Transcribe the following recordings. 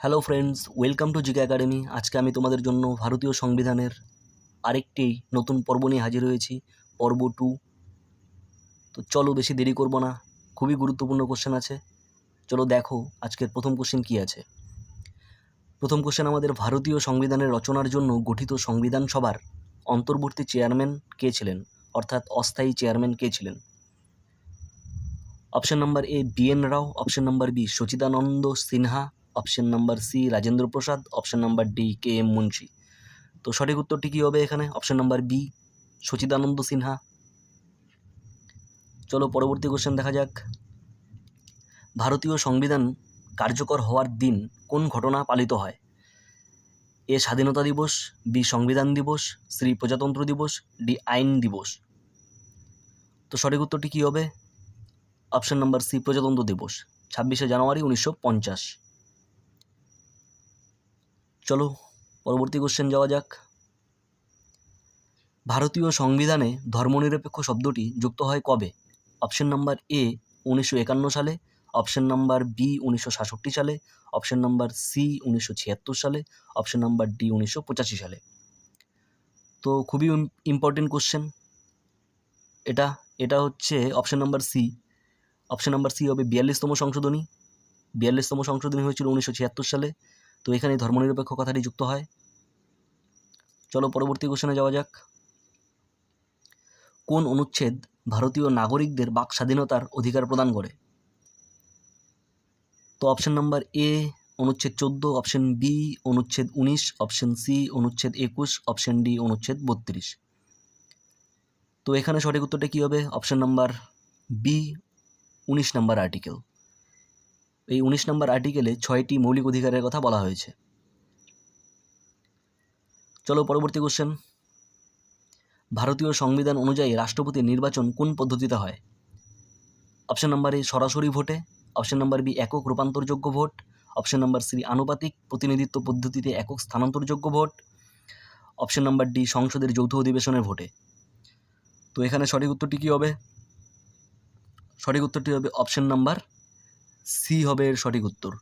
Hello friends, welcome to GK academy. আজকে আমি তোমাদের জন্য ভারতীয় সংবিধানের আরেকটি নতুন পর্ব নিয়ে হাজির হয়েছি, পর্ব 2। তো চলো বেশি দেরি করব না, খুবই গুরুত্বপূর্ণ কোশ্চেন আছে। চলো দেখো আজকের প্রথম কোশ্চেন কি আছে। প্রথম কোশ্চেন আমাদের, ভারতীয় সংবিধানের রচনার জন্য গঠিত সংবিধান সভার অন্তর্বর্তী চেয়ারম্যান কে ছিলেন, অর্থাৎ অস্থায়ী চেয়ারম্যান কে ছিলেন? Option number A BN Rao, option number B Sachchidananda Sinha, option number C Rajendra Prasad, option number D KM Munshi. তো সঠিক উত্তরটি কী হবে এখানে? Option number B Sachchidananda Sinha. চলো পরবর্তী কোশ্চেন দেখা যাক। ভারতীয় সংবিধান কার্যকর হওয়ার দিন কোন ঘটনা পালিত হয়? এ স্বাধীনতা দিবস, বি সংবিধান দিবস, সি প্রজাতন্ত্র দিবস, ডি আইন দিবস। তো সঠিক উত্তরটি কী হবে? অপশন নাম্বার সি প্রজাতন্ত্র দিবস, 26শে জানুয়ারি 1950। চলো পরবর্তী কোশ্চেন যাওয়া যাক। ভারতীয় সংবিধানে ধর্মনিরপেক্ষ শব্দটি যুক্ত হয় কবে? অপশন নাম্বার এ 1951 সালে, অপশন নাম্বার বি 1966 সালে, অপশন নাম্বার সি 1976 সালে, অপশন নাম্বার ডি 1985 সালে। তো খুবই ইম্পর্টেন্ট কোশ্চেন এটা। এটা হচ্ছে option number C. Option number C হবে 42তম সংশোধনী। 42তম সংশোধনী হয়েছিল 1976 সালে। তো এখানে ধর্মনিরপেক্ষ কথাটি যুক্ত হয়। চলো পরবর্তী কোশ্চেনে যাওয়া যাক। কোন অনুচ্ছেদ ভারতীয় নাগরিকদের বাক স্বাধীনতার অধিকার প্রদান করে? তো অপশন নাম্বার এ অনুচ্ছেদ 14, অপশন বি অনুচ্ছেদ 19, অপশন সি অনুচ্ছেদ 21, অপশন ডি অনুচ্ছেদ 32। তো এখানে সঠিক উত্তরটা কী হবে? Option number B 19 number article. এই 19 নাম্বার আর্টিকেলে 6টি মৌলিক অধিকারের কথা বলা হয়েছে। চলো পরবর্তী কোশ্চেন। ভারতীয় সংবিধান অনুযায়ী রাষ্ট্রপতির নির্বাচন কোন পদ্ধতিতে হয়? অপশন নাম্বার এ সরাসরি ভোটে, অপশন নাম্বার বি একক রূপান্তরযোগ্য ভোট, অপশন নাম্বার সি আনুপাতিক প্রতিনিধিত্ব পদ্ধতিতে একক স্থানান্তরযোগ্য ভোট, অপশন নাম্বার ডি সংসদের যৌথ অধিবেশনের ভোটে। তো এখানে সঠিক উত্তরটি কী হবে? সঠিক উত্তরটি হবে অপশন নাম্বার সি হবে এর সঠিক উত্তর।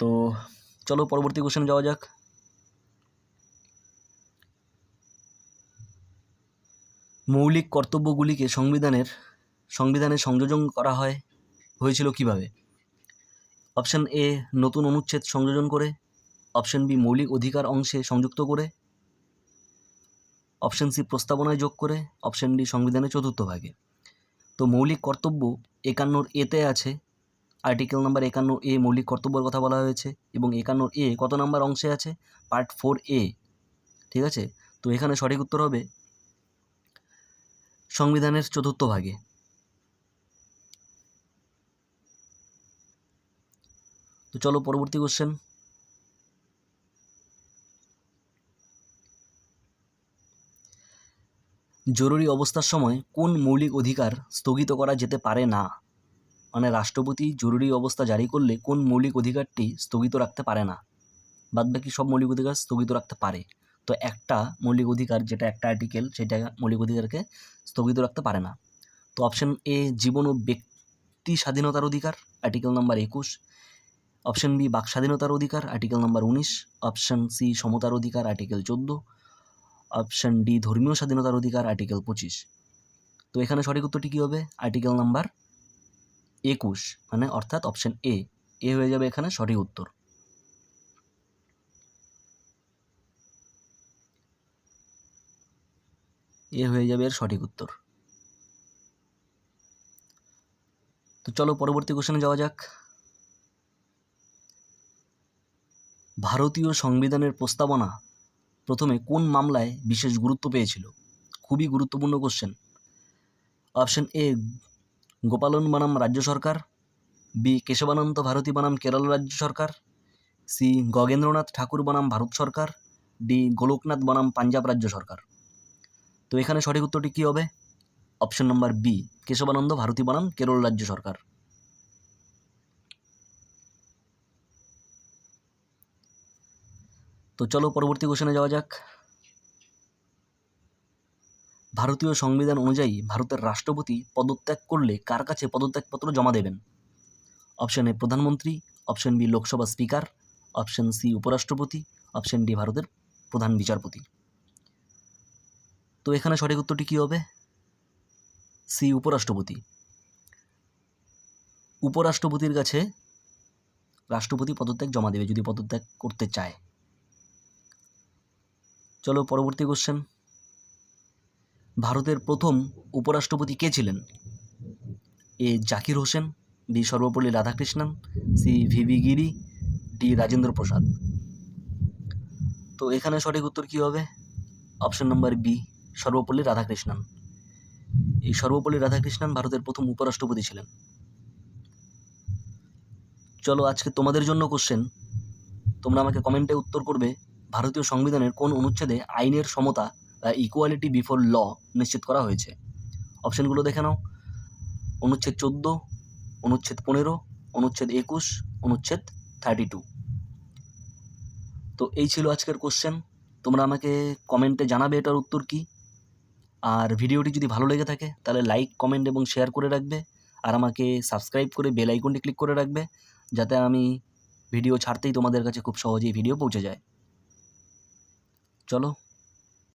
তো চলো পরবর্তী কোশ্চেন যাওয়া যাক। মৌলিক কর্তব্যগুলিকে সংবিধানে সংযোজন করা হয়েছিল কিভাবে? অপশন এ নতুন অনুচ্ছেদ সংযোজন করে, অপশন বি মৌলিক অধিকার অংশে সংযুক্ত করে, অপশন সি প্রস্তাবনায় যোগ করে, অপশন ডি সংবিধানের চতুর্থ ভাগে। তো মৌলিক কর্তব্য 51 এতে আছে, আর্টিকেল নাম্বার 51A মৌলিক কর্তব্যের কথা বলা হয়েছে, এবং 51A কত নাম্বার অংশে আছে? Part 4A। ঠিক আছে, তো এখানে সঠিক উত্তর হবে সংবিধানের চতুর্থ ভাগে। তো চলো পরবর্তী কোশ্চেন। জরুরি অবস্থার সময় কোন মৌলিক অধিকার স্থগিত করা যেতে পারে না? মানে রাষ্ট্রপতি জরুরি অবস্থা জারি করলে কোন মৌলিক অধিকারটি স্থগিত রাখতে পারে না? বাদবাকি সব মৌলিক অধিকার স্থগিত রাখতে পারে। তো একটা মৌলিক অধিকার, যেটা একটা আর্টিকেল, সেটা মৌলিক অধিকারকে স্থগিত রাখতে পারে না। তো অপশন এ জীবন ও ব্যক্তি স্বাধীনতার অধিকার, আর্টিকেল নাম্বার 21, অপশন বি বাক স্বাধীনতার অধিকার, আর্টিকেল নাম্বার 19, অপশন সি সমতার অধিকার, আর্টিকেল 14, অপশন ডি ধর্মীয় স্বাধীনতার অধিকার, আর্টিকেল 25। তো এখানে সঠিক উত্তরটি কী হবে? আর্টিকেল নাম্বার 21, মানে অর্থাৎ অপশন এ হয়ে যাবে এখানে সঠিক উত্তর। এ হয়ে যাবে এর সঠিক উত্তর। তো চলো পরবর্তী কোশ্চেনে যাওয়া যাক। ভারতীয় সংবিধানের প্রস্তাবনা প্রথমে কোন মামলায় বিশেষ গুরুত্ব পেয়েছিল? খুবই গুরুত্বপূর্ণ কোশ্চেন। অপশন এ গোপালন বনাম রাজ্য সরকার, বি কেশবানন্দ ভারতী বনাম কেরল রাজ্য সরকার, সি গগেন্দ্রনাথ ঠাকুর বনাম ভারত সরকার, ডি গোলকনাথ বনাম পাঞ্জাব রাজ্য সরকার। তো এখানে সঠিক উত্তরটি কী হবে? Option number B Kesavananda Bharati বনাম কেরল রাজ্য সরকার। তো চলো পরবর্তী কোশ্চেনে যাওয়া যাক। ভারতীয় সংবিধান অনুযায়ী ভারতের রাষ্ট্রপতি পদত্যাগ করলে কার কাছে পদত্যাগপত্র জমা দেবেন? অপশন এ প্রধানমন্ত্রী, option B Lok Sabha speaker, option C উপরাষ্ট্রপতি, অপশন ডি ভারতের প্রধান বিচারপতি। তো এখানে সঠিক উত্তরটি কী হবে? সি উপরাষ্ট্রপতি। উপরাষ্ট্রপতির কাছে রাষ্ট্রপতি পদত্যাগ জমা দেবে যদি পদত্যাগ করতে চায়। চলো পরবর্তী কোশ্চেন। ভারতের প্রথম উপরাষ্ট্রপতি কে ছিলেন? A Zakir Hussain, B Sarvepalli Radhakrishnan, C V V Giri, D Rajendra Prasad. তো এখানে সঠিক উত্তর কী হবে? Option number B Sarvepalli Radhakrishnan. এই সর্বপল্লী রাধাকৃষ্ণন ভারতের প্রথম উপরাষ্ট্রপতি ছিলেন। চলো আজকে তোমাদের জন্য কোশ্চেন, তোমরা আমাকে কমেন্টে উত্তর করবে ভারতীয় সংবিধানের কোন অনুচ্ছেদে আইনের সমতা বা ইকুয়ালিটি বিফোর ল নিশ্চিত করা হয়েছে। অপশনগুলো দেখে নাও। অনুচ্ছেদ 14, অনুচ্ছেদ 15, অনুচ্ছেদ 21, অনুচ্ছেদ 32। তো এই ছিল আজকের কোশ্চেন। তোমরা আমাকে কমেন্টে জানাবে এটার উত্তর কী। আর ভিডিওটি যদি ভালো লেগে থাকে তাহলে লাইক, কমেন্ট এবং শেয়ার করে রাখবে। আর আমাকে সাবস্ক্রাইব করে বেল আইকনটি ক্লিক করে রাখবে, যাতে আমি ভিডিও ছাড়তেই তোমাদের কাছে খুব সহজেই ভিডিও পৌঁছে যায়। চলো